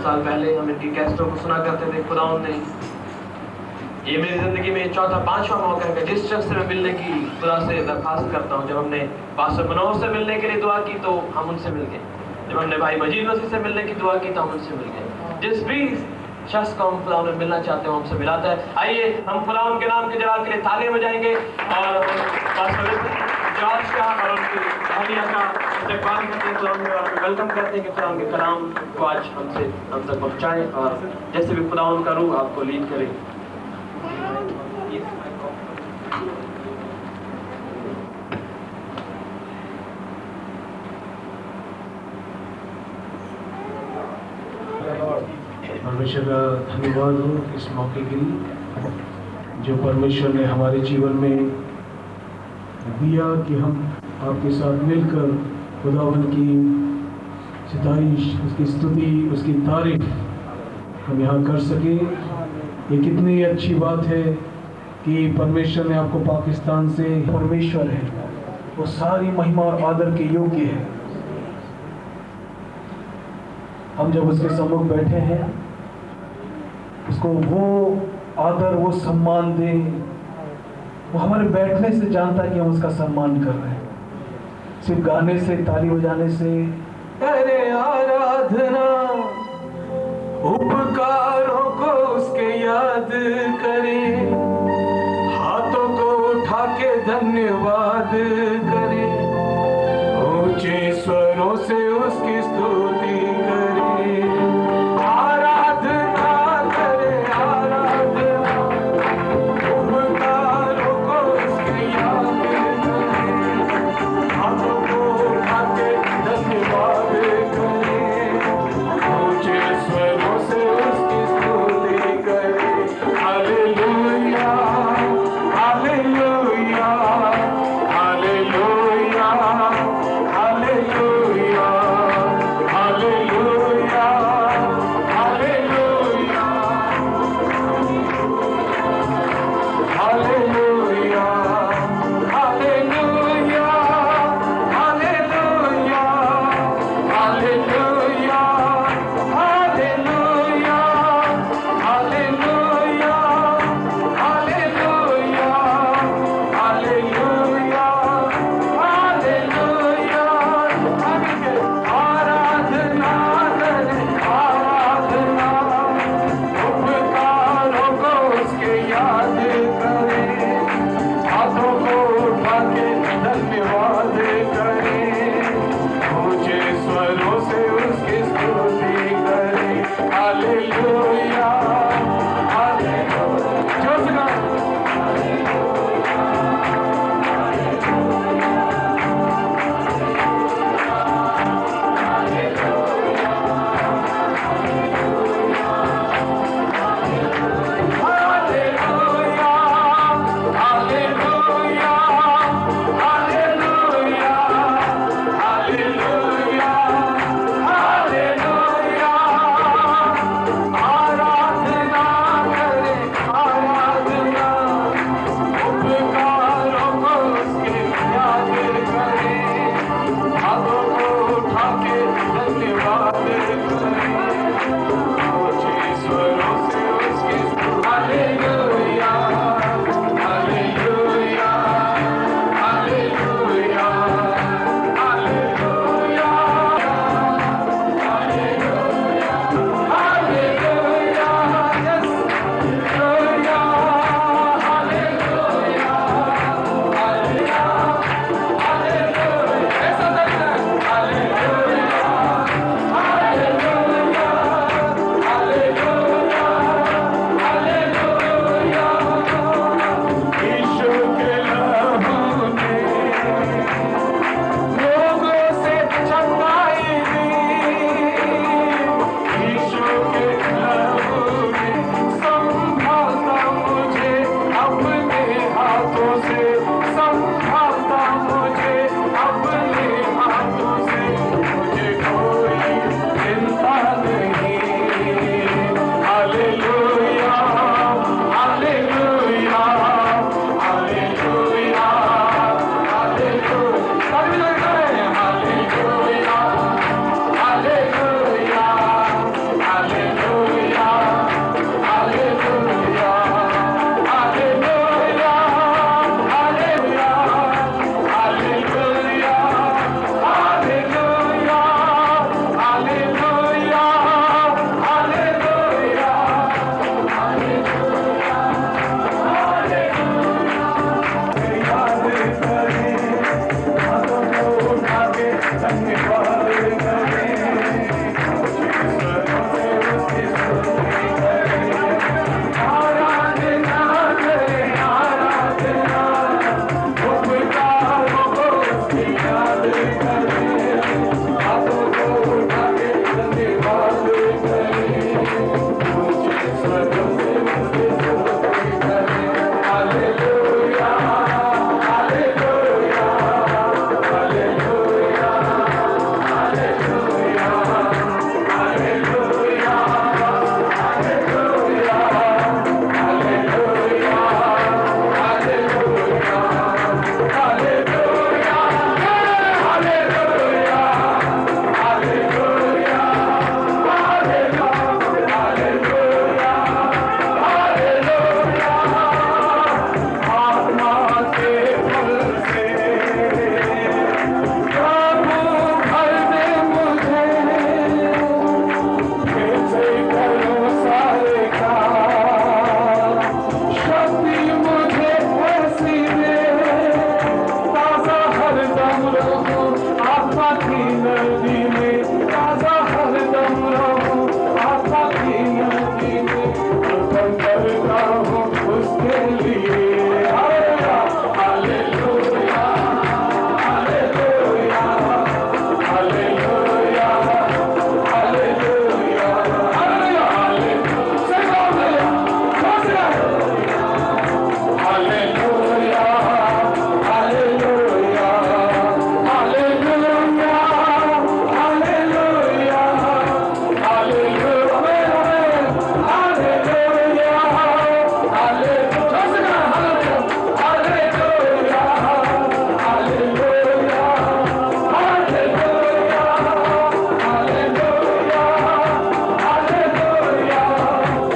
साल पहले हम इनकी कैसेटों को सुना करते थे। खुदावंद ने ये मेरी जिंदगी में चौथा पांचवा मौका है जिस शख्स से मैं मिलने की खुदा से दरखास्त करता हूँ। जब हमने पास्टर मनोहर से मिलने के लिए दुआ की तो हम उनसे मिल गए। जब हमने भाई मजीद मसीह से मिलने की दुआ की तो हम उनसे मिल गए। जिस भी शख्स को हम खुदावंद में मिलना चाहते हैं हमसे मिलाता है। आइए हम खुदावंद के नाम के जलाल के लिए तालियां बजाएंगे और पास्टर जॉर्ज का और उनकी अहलिया का इस्तकबाल करते हैं, खुदावंद में वेलकम करते हैं कि खुदावंद के कलाम को आज हम तक पहुंचाएं और जैसे भी खुदावंद का रूह आपको लीड करे। परमेश्वर का धन्यवाद हो इस मौके के लिए जो परमेश्वर ने हमारे जीवन में दिया कि हम आपके साथ मिलकर खुदावन की सितारिश, उसकी स्तुति, उसकी तारीफ हम यहाँ कर सके। ये कितनी अच्छी बात है कि परमेश्वर ने आपको पाकिस्तान से, परमेश्वर है वो सारी महिमा और आदर के योग्य है। हम जब उसके सम्मुख बैठे हैं उसको वो आदर, वो सम्मान दें। वो हमारे बैठने से जानता है कि हम उसका सम्मान कर रहे हैं। सिर्फ गाने से, ताली बजाने से अरे आराधना, उपकारों को उसके याद करें, हाथों को उठा के धन्यवाद